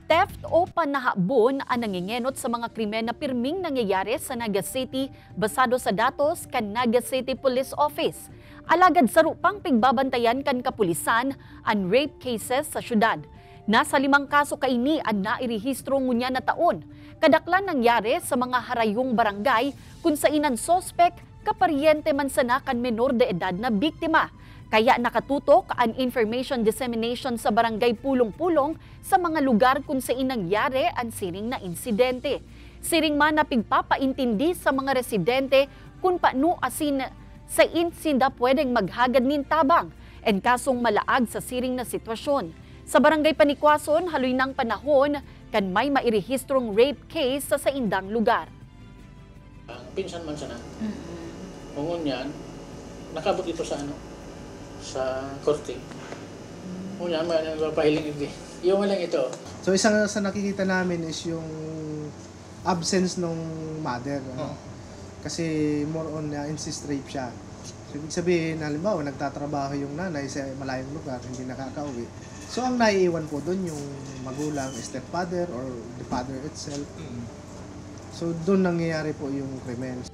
Theft o panahabon ang nangingenot sa mga krimen na pirming nangyayari sa Naga City basado sa datos kan Naga City Police Office. Alagad sa rupang pigbabantayan kan kapulisan ang rape cases sa syudad. Nasa 5 kaso kaini ang nairehistro ngunya na taon. Kadaklan nangyari sa mga harayong barangay kung sa inan sospek kaparyente man sana kan menor de edad na biktima. Kaya nakatutok ang information dissemination sa barangay pulong-pulong sa mga lugar kung sa inangyari ang siring na insidente. Siring man na pigpapaintindi sa mga residente kung paano asin sa insinda pwedeng maghagad nin tabang en kasong malaag sa siring na sitwasyon. Sa barangay Panikwason, haloy ng panahon kan may mairehistrong rape case sa indang lugar. Pinsan man sana. Ngungon yan, nakabot ito sa korte. Una, may pahiling ito. Yung lang ito. So isang sa nakikita namin is yung absence ng mother. Kasi more on insist rape siya. So ibig sabihin, halimbawa, nagtatrabaho yung nanay sa malayong lugar, hindi nakakauwi. So ang naiiwan po doon yung magulang, stepfather or the father itself. So doon nangyayari po yung krimen.